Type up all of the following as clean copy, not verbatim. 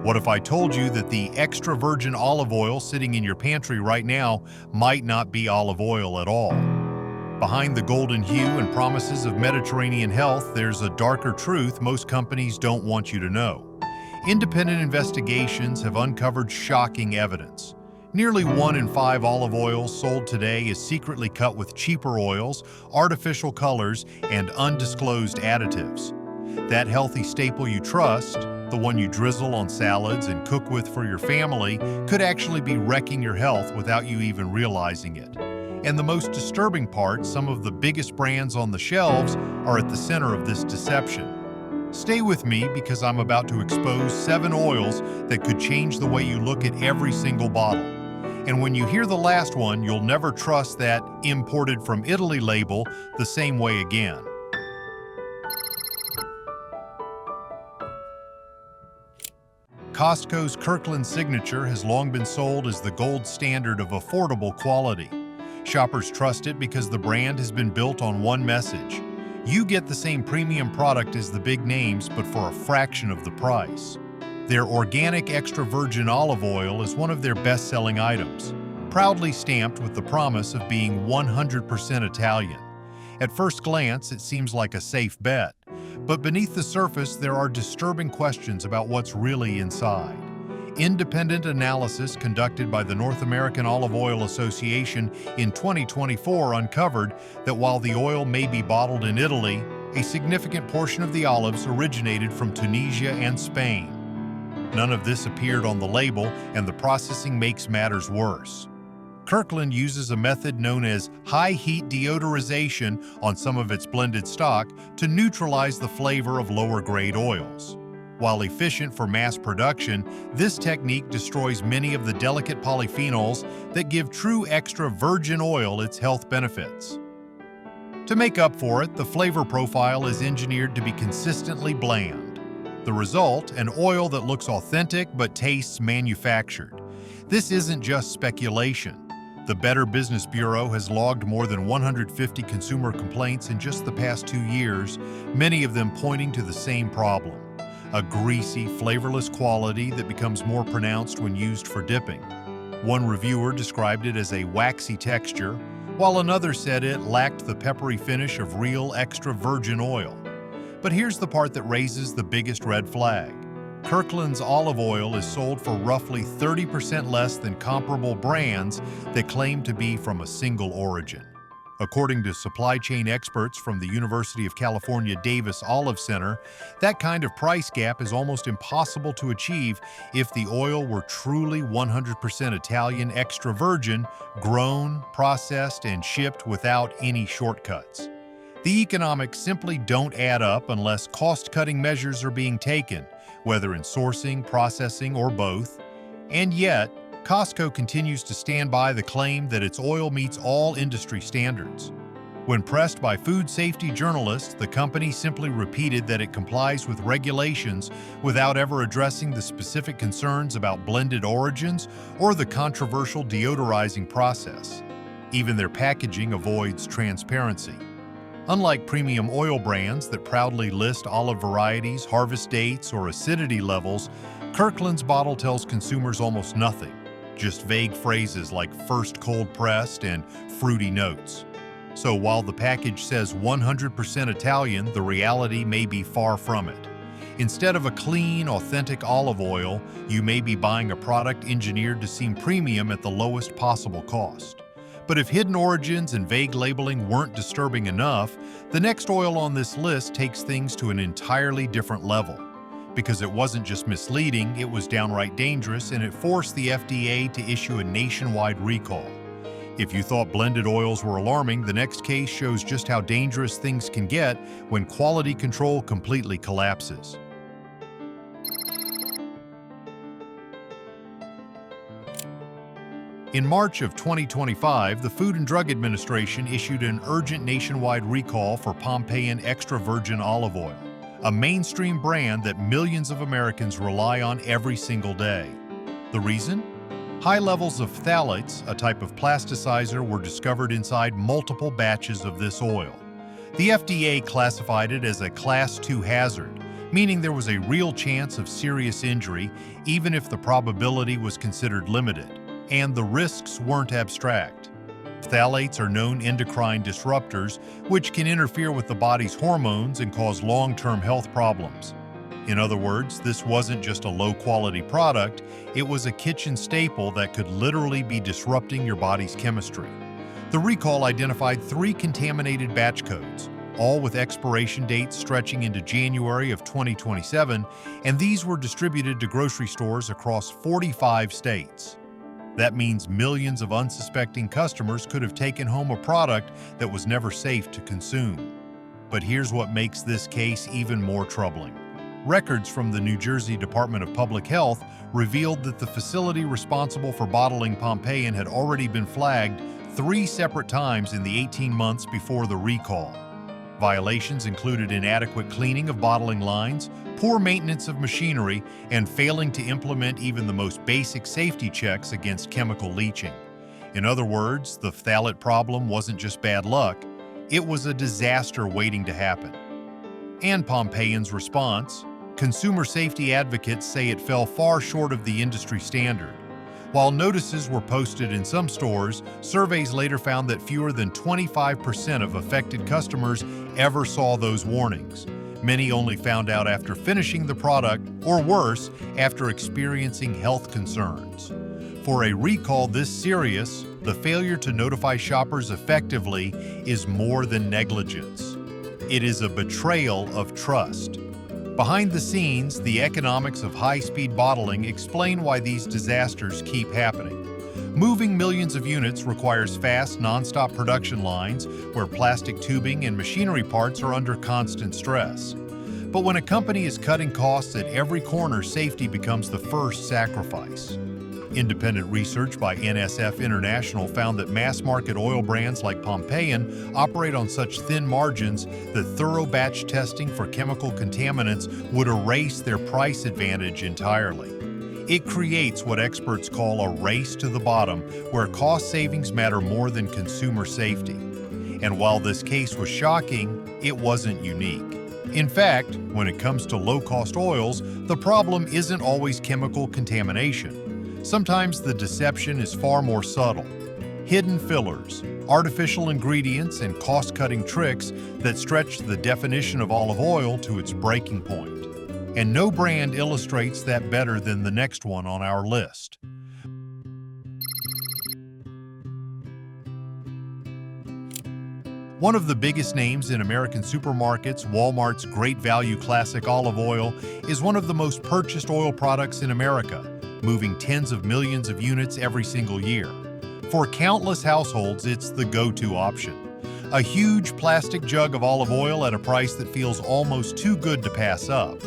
What if I told you that the extra virgin olive oil sitting in your pantry right now might not be olive oil at all? Behind the golden hue and promises of Mediterranean health, there's a darker truth most companies don't want you to know. Independent investigations have uncovered shocking evidence. Nearly 1 in 5 olive oils sold today is secretly cut with cheaper oils, artificial colors, and undisclosed additives. That healthy staple you trust, the one you drizzle on salads and cook with for your family, could actually be wrecking your health without you even realizing it. And the most disturbing part, some of the biggest brands on the shelves are at the center of this deception. Stay with me because I'm about to expose 7 oils that could change the way you look at every single bottle. And when you hear the last one, you'll never trust that "imported from Italy" label the same way again. Costco's Kirkland Signature has long been sold as the gold standard of affordable quality. Shoppers trust it because the brand has been built on one message: you get the same premium product as the big names, but for a fraction of the price. Their organic extra virgin olive oil is one of their best-selling items, proudly stamped with the promise of being 100% Italian. At first glance, it seems like a safe bet, but beneath the surface there are disturbing questions about what's really inside. Independent analysis conducted by the North American Olive Oil Association in 2024 uncovered that while the oil may be bottled in Italy, a significant portion of the olives originated from Tunisia and Spain. None of this appeared on the label, and the processing makes matters worse. Kirkland uses a method known as high-heat deodorization on some of its blended stock to neutralize the flavor of lower-grade oils. While efficient for mass production, this technique destroys many of the delicate polyphenols that give true extra virgin oil its health benefits. To make up for it, the flavor profile is engineered to be consistently bland. The result, an oil that looks authentic but tastes manufactured. This isn't just speculation. The Better Business Bureau has logged more than 150 consumer complaints in just the past 2 years, many of them pointing to the same problem: a greasy, flavorless quality that becomes more pronounced when used for dipping. One reviewer described it as a waxy texture, while another said it lacked the peppery finish of real extra virgin oil. But here's the part that raises the biggest red flag. Kirkland's olive oil is sold for roughly 30% less than comparable brands that claim to be from a single origin. According to supply chain experts from the University of California Davis Olive Center, that kind of price gap is almost impossible to achieve if the oil were truly 100% Italian extra virgin, grown, processed, and shipped without any shortcuts. The economics simply don't add up unless cost-cutting measures are being taken, whether in sourcing, processing, or both. And yet, Costco continues to stand by the claim that its oil meets all industry standards. When pressed by food safety journalists, the company simply repeated that it complies with regulations without ever addressing the specific concerns about blended origins or the controversial deodorizing process. Even their packaging avoids transparency. Unlike premium oil brands that proudly list olive varieties, harvest dates, or acidity levels, Kirkland's bottle tells consumers almost nothing, just vague phrases like "first cold pressed" and "fruity notes." So while the package says 100% Italian, the reality may be far from it. Instead of a clean, authentic olive oil, you may be buying a product engineered to seem premium at the lowest possible cost. But if hidden origins and vague labeling weren't disturbing enough, the next oil on this list takes things to an entirely different level. Because it wasn't just misleading, it was downright dangerous, and it forced the FDA to issue a nationwide recall. If you thought blended oils were alarming, the next case shows just how dangerous things can get when quality control completely collapses. In March of 2025, the Food and Drug Administration issued an urgent nationwide recall for Pompeian extra virgin olive oil, a mainstream brand that millions of Americans rely on every single day. The reason? High levels of phthalates, a type of plasticizer, were discovered inside multiple batches of this oil. The FDA classified it as a Class 2 hazard, meaning there was a real chance of serious injury even if the probability was considered limited, and the risks weren't abstract. Phthalates are known endocrine disruptors, which can interfere with the body's hormones and cause long-term health problems. In other words, this wasn't just a low-quality product, it was a kitchen staple that could literally be disrupting your body's chemistry. The recall identified 3 contaminated batch codes, all with expiration dates stretching into January of 2027, and these were distributed to grocery stores across 45 states. That means millions of unsuspecting customers could have taken home a product that was never safe to consume. But here's what makes this case even more troubling. Records from the New Jersey Department of Public Health revealed that the facility responsible for bottling Pompeian had already been flagged 3 separate times in the 18 months before the recall. Violations included inadequate cleaning of bottling lines, poor maintenance of machinery, and failing to implement even the most basic safety checks against chemical leaching. In other words, the phthalate problem wasn't just bad luck, it was a disaster waiting to happen. And Pompeian's response? Consumer safety advocates say it fell far short of the industry standard. While notices were posted in some stores, surveys later found that fewer than 25% of affected customers ever saw those warnings. Many only found out after finishing the product, or worse, after experiencing health concerns. For a recall this serious, the failure to notify shoppers effectively is more than negligence. It is a betrayal of trust. Behind the scenes, the economics of high-speed bottling explain why these disasters keep happening. Moving millions of units requires fast, non-stop production lines where plastic tubing and machinery parts are under constant stress. But when a company is cutting costs at every corner, safety becomes the first sacrifice. Independent research by NSF International found that mass-market oil brands like Pompeian operate on such thin margins that thorough batch testing for chemical contaminants would erase their price advantage entirely. It creates what experts call a race to the bottom, where cost savings matter more than consumer safety. And while this case was shocking, it wasn't unique. In fact, when it comes to low-cost oils, the problem isn't always chemical contamination. Sometimes the deception is far more subtle. Hidden fillers, artificial ingredients, and cost-cutting tricks that stretch the definition of olive oil to its breaking point. And no brand illustrates that better than the next one on our list. One of the biggest names in American supermarkets, Walmart's Great Value Classic Olive Oil, is one of the most purchased oil products in America, moving tens of millions of units every single year. For countless households, it's the go-to option. A huge plastic jug of olive oil at a price that feels almost too good to pass up.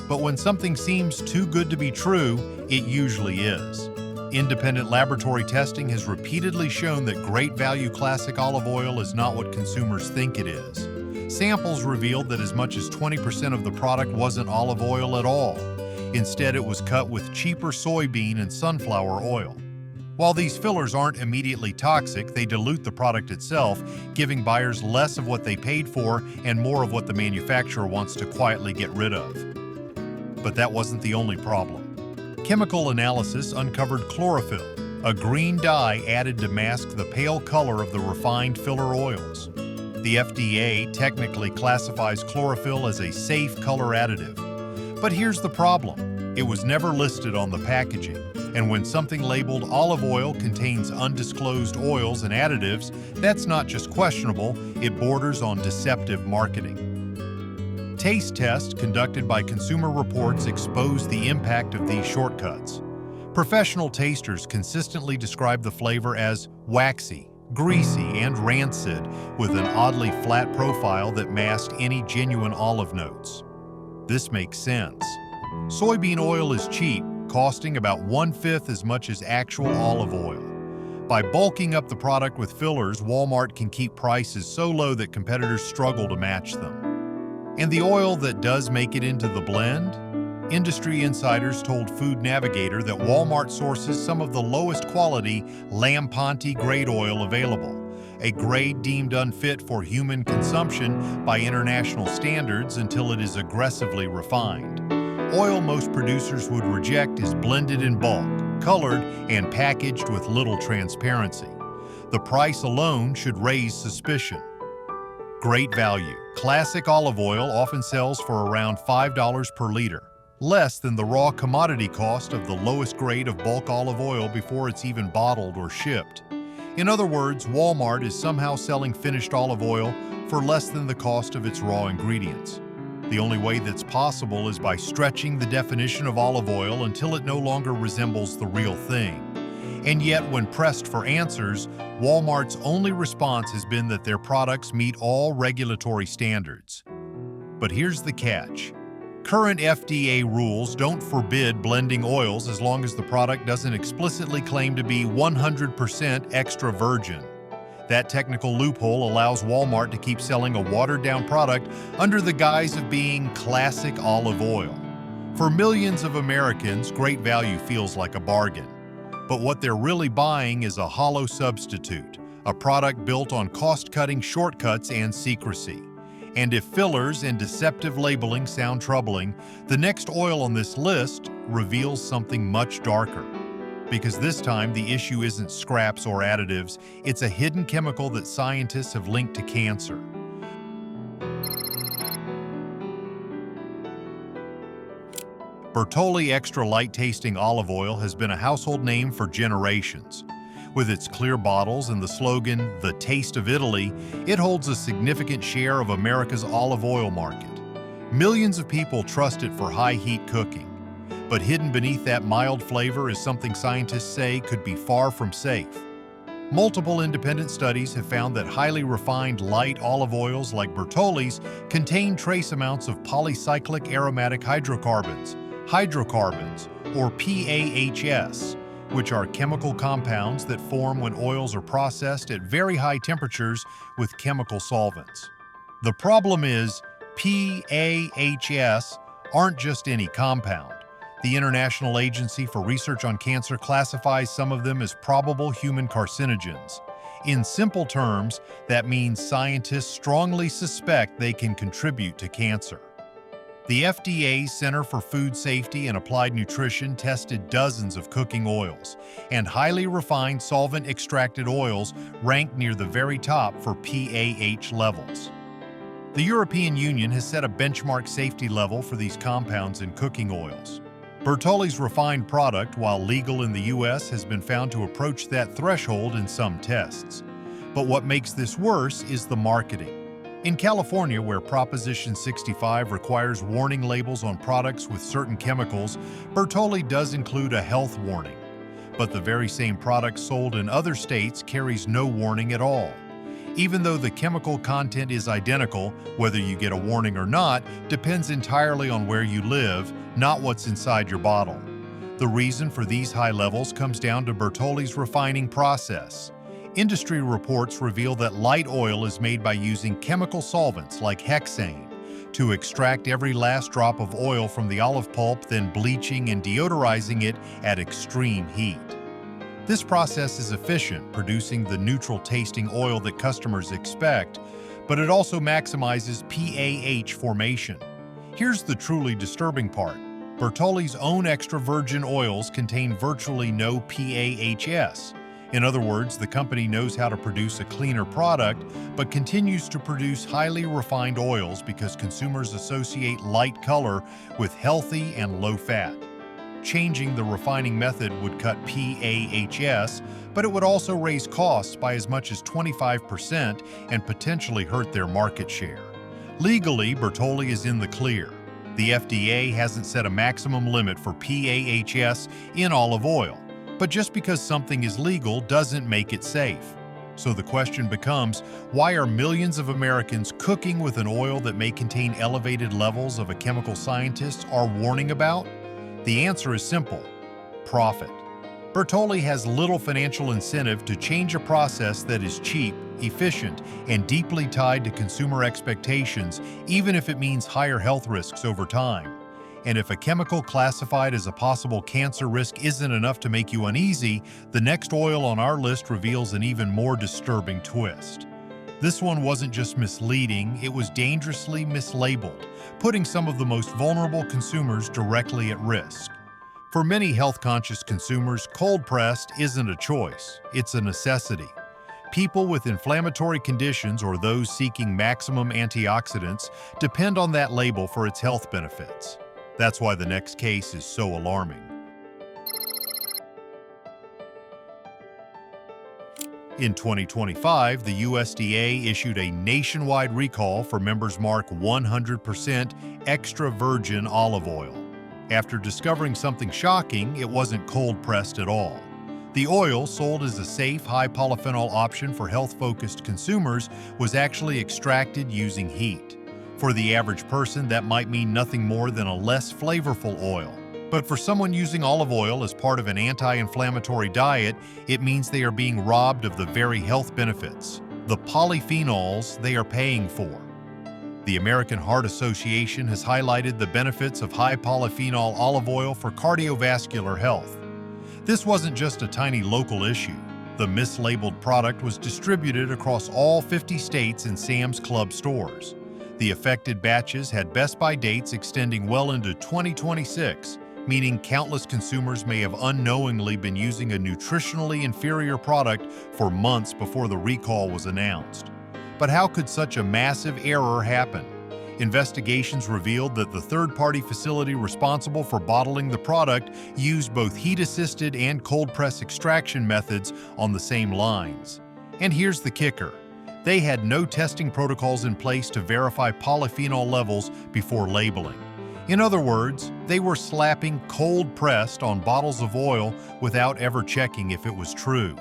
But when something seems too good to be true, it usually is. Independent laboratory testing has repeatedly shown that Great Value Classic Olive Oil is not what consumers think it is. Samples revealed that as much as 20% of the product wasn't olive oil at all. Instead, it was cut with cheaper soybean and sunflower oil. While these fillers aren't immediately toxic, they dilute the product itself, giving buyers less of what they paid for and more of what the manufacturer wants to quietly get rid of. But that wasn't the only problem. Chemical analysis uncovered chlorophyll, a green dye added to mask the pale color of the refined filler oils. The FDA technically classifies chlorophyll as a safe color additive. But here's the problem. It was never listed on the packaging, and when something labeled olive oil contains undisclosed oils and additives, that's not just questionable, it borders on deceptive marketing. Taste tests conducted by Consumer Reports exposed the impact of these shortcuts. Professional tasters consistently describe the flavor as waxy, greasy, and rancid, with an oddly flat profile that masked any genuine olive notes. This makes sense. Soybean oil is cheap, costing about 1/5 as much as actual olive oil. By bulking up the product with fillers, Walmart can keep prices so low that competitors struggle to match them. And the oil that does make it into the blend? Industry insiders told Food Navigator that Walmart sources some of the lowest quality Lampanti grade oil available, a grade deemed unfit for human consumption by international standards until it is aggressively refined. Oil most producers would reject is blended in bulk, colored, and packaged with little transparency. The price alone should raise suspicion. Great value. Classic olive oil often sells for around $5 per liter, less than the raw commodity cost of the lowest grade of bulk olive oil before it's even bottled or shipped. In other words, Walmart is somehow selling finished olive oil for less than the cost of its raw ingredients. The only way that's possible is by stretching the definition of olive oil until it no longer resembles the real thing. And yet, when pressed for answers, Walmart's only response has been that their products meet all regulatory standards. But here's the catch. Current FDA rules don't forbid blending oils as long as the product doesn't explicitly claim to be 100% extra virgin. That technical loophole allows Walmart to keep selling a watered-down product under the guise of being classic olive oil. For millions of Americans, great value feels like a bargain. But what they're really buying is a hollow substitute, a product built on cost-cutting shortcuts and secrecy. And if fillers and deceptive labeling sound troubling, the next oil on this list reveals something much darker. Because this time, the issue isn't scraps or additives, it's a hidden chemical that scientists have linked to cancer. Bertolli Extra Light Tasting Olive Oil has been a household name for generations. With its clear bottles and the slogan, "The Taste of Italy," it holds a significant share of America's olive oil market. Millions of people trust it for high-heat cooking. But hidden beneath that mild flavor is something scientists say could be far from safe. Multiple independent studies have found that highly refined light olive oils like Bertolli's contain trace amounts of polycyclic aromatic hydrocarbons, or PAHs, which are chemical compounds that form when oils are processed at very high temperatures with chemical solvents. The problem is, PAHs aren't just any compound. The International Agency for Research on Cancer classifies some of them as probable human carcinogens. In simple terms, that means scientists strongly suspect they can contribute to cancer. The FDA's Center for Food Safety and Applied Nutrition tested dozens of cooking oils, and highly refined solvent-extracted oils ranked near the very top for PAH levels. The European Union has set a benchmark safety level for these compounds in cooking oils. Bertolli's refined product, while legal in the U.S., has been found to approach that threshold in some tests. But what makes this worse is the marketing. In California, where Proposition 65 requires warning labels on products with certain chemicals, Bertolli does include a health warning. But the very same product sold in other states carries no warning at all. Even though the chemical content is identical, whether you get a warning or not depends entirely on where you live, not what's inside your bottle. The reason for these high levels comes down to Bertolli's refining process. Industry reports reveal that light oil is made by using chemical solvents like hexane to extract every last drop of oil from the olive pulp, then bleaching and deodorizing it at extreme heat. This process is efficient, producing the neutral-tasting oil that customers expect, but it also maximizes PAH formation. Here's the truly disturbing part. Bertolli's own extra virgin oils contain virtually no PAHs. In other words, the company knows how to produce a cleaner product, but continues to produce highly refined oils because consumers associate light color with healthy and low fat. Changing the refining method would cut PAHs, but it would also raise costs by as much as 25% and potentially hurt their market share. Legally, Bertolli is in the clear. The FDA hasn't set a maximum limit for PAHs in olive oil, but just because something is legal doesn't make it safe. So the question becomes, why are millions of Americans cooking with an oil that may contain elevated levels of a chemical scientists are warning about? The answer is simple: profit. Bertolli has little financial incentive to change a process that is cheap, efficient, and deeply tied to consumer expectations, even if it means higher health risks over time. And if a chemical classified as a possible cancer risk isn't enough to make you uneasy, the next oil on our list reveals an even more disturbing twist. This one wasn't just misleading, it was dangerously mislabeled, putting some of the most vulnerable consumers directly at risk. For many health-conscious consumers, cold-pressed isn't a choice, it's a necessity. People with inflammatory conditions or those seeking maximum antioxidants depend on that label for its health benefits. That's why the next case is so alarming. In 2025, the USDA issued a nationwide recall for Members Mark 100% extra virgin olive oil. After discovering something shocking, it wasn't cold-pressed at all. The oil, sold as a safe, high-polyphenol option for health-focused consumers, was actually extracted using heat. For the average person, that might mean nothing more than a less flavorful oil. But for someone using olive oil as part of an anti-inflammatory diet, it means they are being robbed of the very health benefits, the polyphenols they are paying for. The American Heart Association has highlighted the benefits of high polyphenol olive oil for cardiovascular health. This wasn't just a tiny local issue. The mislabeled product was distributed across all 50 states in Sam's Club stores. The affected batches had best-by dates extending well into 2026, meaning countless consumers may have unknowingly been using a nutritionally inferior product for months before the recall was announced. But how could such a massive error happen? Investigations revealed that the third-party facility responsible for bottling the product used both heat-assisted and cold-press extraction methods on the same lines. And here's the kicker. They had no testing protocols in place to verify polyphenol levels before labeling. In other words, they were slapping cold-pressed on bottles of oil without ever checking if it was true.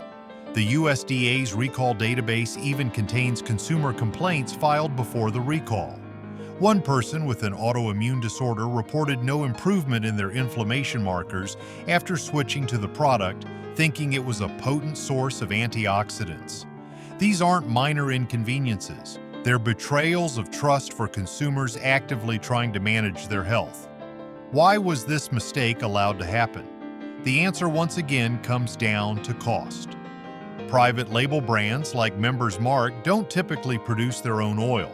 The USDA's recall database even contains consumer complaints filed before the recall. One person with an autoimmune disorder reported no improvement in their inflammation markers after switching to the product, thinking it was a potent source of antioxidants. These aren't minor inconveniences. They're betrayals of trust for consumers actively trying to manage their health. Why was this mistake allowed to happen? The answer once again comes down to cost. Private label brands like Members Mark don't typically produce their own oil.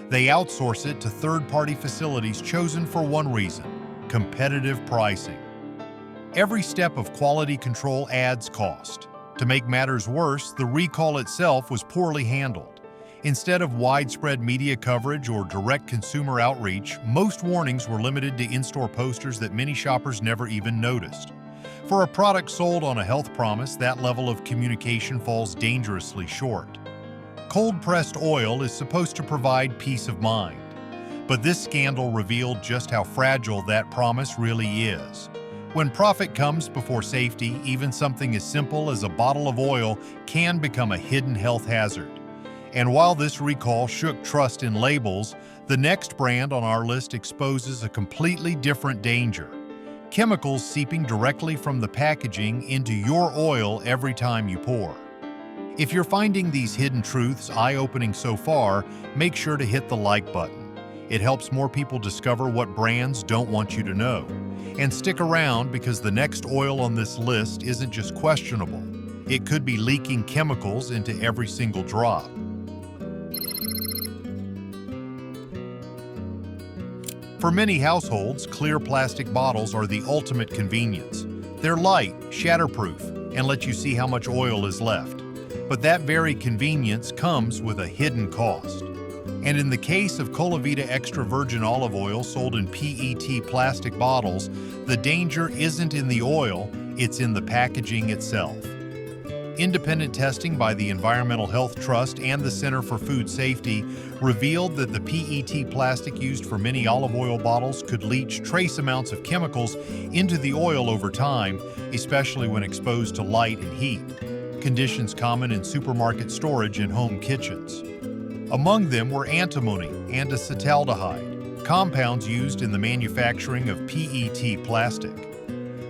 They outsource it to third-party facilities chosen for one reason: competitive pricing. Every step of quality control adds cost. To make matters worse, the recall itself was poorly handled. Instead of widespread media coverage or direct consumer outreach, most warnings were limited to in-store posters that many shoppers never even noticed. For a product sold on a health promise, that level of communication falls dangerously short. Cold-pressed oil is supposed to provide peace of mind, but this scandal revealed just how fragile that promise really is. When profit comes before safety, even something as simple as a bottle of oil can become a hidden health hazard. And while this recall shook trust in labels, the next brand on our list exposes a completely different danger: chemicals seeping directly from the packaging into your oil every time you pour. If you're finding these hidden truths eye-opening so far, make sure to hit the like button. It helps more people discover what brands don't want you to know. And stick around, because the next oil on this list isn't just questionable. It could be leaking chemicals into every single drop. For many households, clear plastic bottles are the ultimate convenience. They're light, shatterproof, and let you see how much oil is left. But that very convenience comes with a hidden cost. And in the case of Colavita extra virgin olive oil sold in PET plastic bottles, the danger isn't in the oil, it's in the packaging itself. Independent testing by the Environmental Health Trust and the Center for Food Safety revealed that the PET plastic used for many olive oil bottles could leach trace amounts of chemicals into the oil over time, especially when exposed to light and heat, conditions common in supermarket storage and home kitchens. Among them were antimony and acetaldehyde, compounds used in the manufacturing of PET plastic.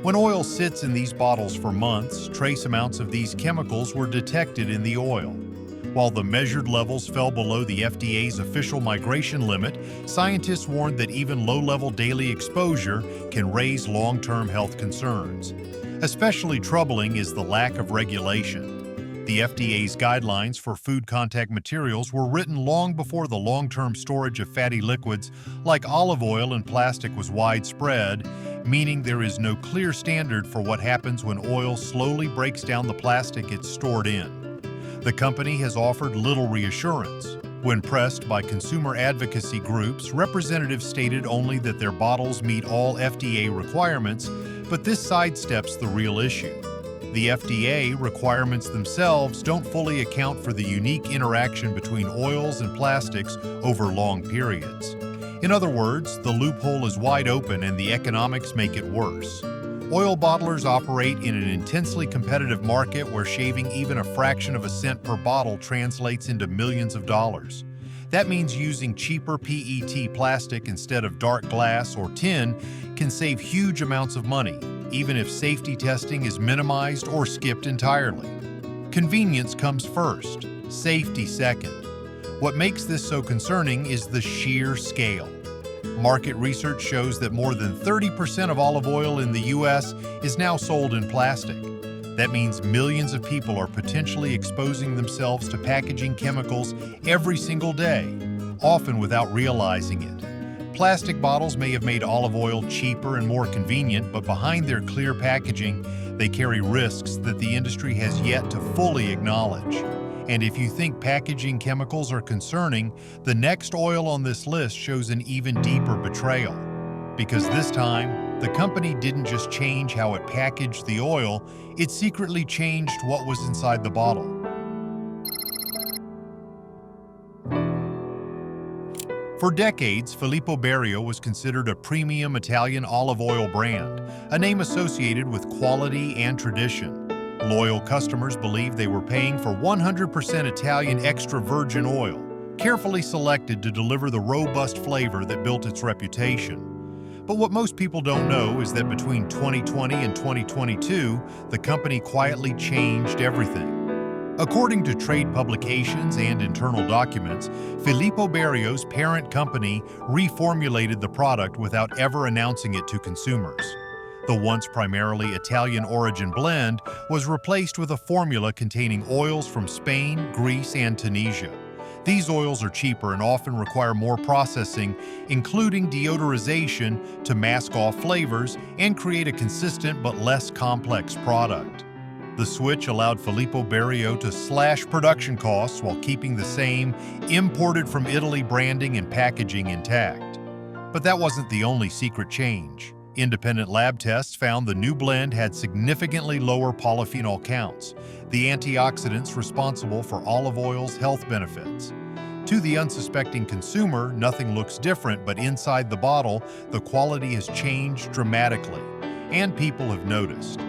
When oil sits in these bottles for months, trace amounts of these chemicals were detected in the oil. While the measured levels fell below the FDA's official migration limit, scientists warned that even low-level daily exposure can raise long-term health concerns. Especially troubling is the lack of regulation. The FDA's guidelines for food contact materials were written long before the long-term storage of fatty liquids like olive oil and plastic was widespread, meaning there is no clear standard for what happens when oil slowly breaks down the plastic it's stored in. The company has offered little reassurance. When pressed by consumer advocacy groups, representatives stated only that their bottles meet all FDA requirements, but this sidesteps the real issue. The FDA requirements themselves don't fully account for the unique interaction between oils and plastics over long periods. In other words, the loophole is wide open and the economics make it worse. Oil bottlers operate in an intensely competitive market where shaving even a fraction of a cent per bottle translates into millions of dollars. That means using cheaper PET plastic instead of dark glass or tin can save huge amounts of money, even if safety testing is minimized or skipped entirely. Convenience comes first, safety second. What makes this so concerning is the sheer scale. Market research shows that more than 30% of olive oil in the U.S. is now sold in plastic. That means millions of people are potentially exposing themselves to packaging chemicals every single day, often without realizing it. Plastic bottles may have made olive oil cheaper and more convenient, but behind their clear packaging, they carry risks that the industry has yet to fully acknowledge. And if you think packaging chemicals are concerning, the next oil on this list shows an even deeper betrayal. Because this time, the company didn't just change how it packaged the oil, it secretly changed what was inside the bottle. For decades, Filippo Berio was considered a premium Italian olive oil brand, a name associated with quality and tradition. Loyal customers believed they were paying for 100% Italian extra virgin oil, carefully selected to deliver the robust flavor that built its reputation. But what most people don't know is that between 2020 and 2022, the company quietly changed everything. According to trade publications and internal documents, Filippo Berio's parent company reformulated the product without ever announcing it to consumers. The once primarily Italian origin blend was replaced with a formula containing oils from Spain, Greece, and Tunisia. These oils are cheaper and often require more processing, including deodorization, to mask off flavors and create a consistent but less complex product. The switch allowed Filippo Berio to slash production costs while keeping the same imported from Italy branding and packaging intact. But that wasn't the only secret change. Independent lab tests found the new blend had significantly lower polyphenol counts, the antioxidants responsible for olive oil's health benefits. To the unsuspecting consumer, nothing looks different, but inside the bottle, the quality has changed dramatically, and people have noticed.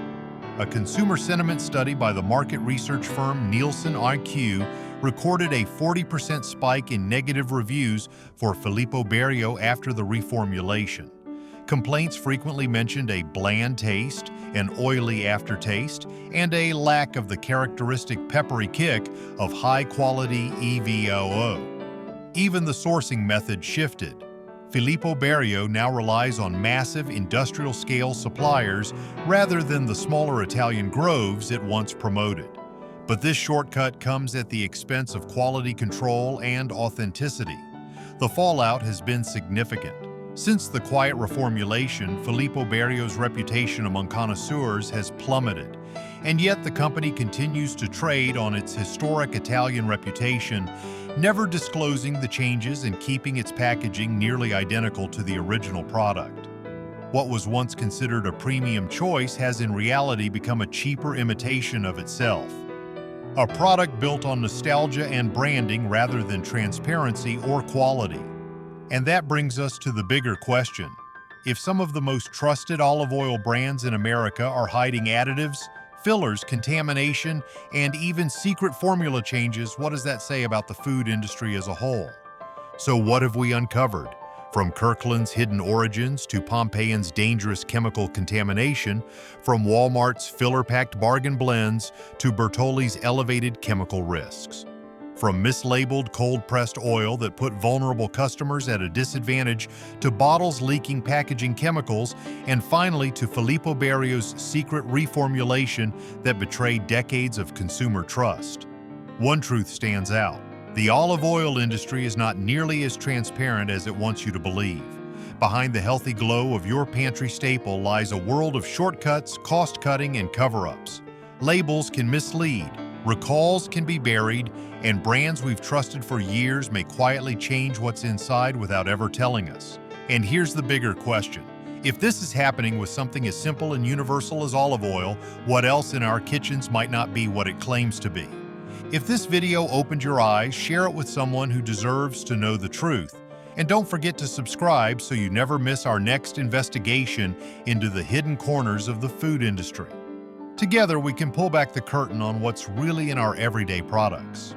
A consumer sentiment study by the market research firm Nielsen IQ recorded a 40% spike in negative reviews for Filippo Berio after the reformulation. Complaints frequently mentioned a bland taste, an oily aftertaste, and a lack of the characteristic peppery kick of high-quality EVOO. Even the sourcing method shifted. Filippo Berio now relies on massive industrial-scale suppliers rather than the smaller Italian groves it once promoted. But this shortcut comes at the expense of quality control and authenticity. The fallout has been significant. Since the quiet reformulation, Filippo Berio's reputation among connoisseurs has plummeted, and yet the company continues to trade on its historic Italian reputation, never disclosing the changes and keeping its packaging nearly identical to the original product. What was once considered a premium choice has in reality become a cheaper imitation of itself. A product built on nostalgia and branding rather than transparency or quality. And that brings us to the bigger question. If some of the most trusted olive oil brands in America are hiding additives, fillers, contamination, and even secret formula changes, what does that say about the food industry as a whole? So what have we uncovered? From Kirkland's hidden origins to Pompeian's dangerous chemical contamination, from Walmart's filler-packed bargain blends to Bertolli's elevated chemical risks. From mislabeled cold-pressed oil that put vulnerable customers at a disadvantage to bottles leaking packaging chemicals, and finally to Filippo Berio's secret reformulation that betrayed decades of consumer trust. One truth stands out. The olive oil industry is not nearly as transparent as it wants you to believe. Behind the healthy glow of your pantry staple lies a world of shortcuts, cost-cutting, and cover-ups. Labels can mislead, recalls can be buried, and brands we've trusted for years may quietly change what's inside without ever telling us. And here's the bigger question. If this is happening with something as simple and universal as olive oil, what else in our kitchens might not be what it claims to be? If this video opened your eyes, share it with someone who deserves to know the truth. And don't forget to subscribe so you never miss our next investigation into the hidden corners of the food industry. Together, we can pull back the curtain on what's really in our everyday products.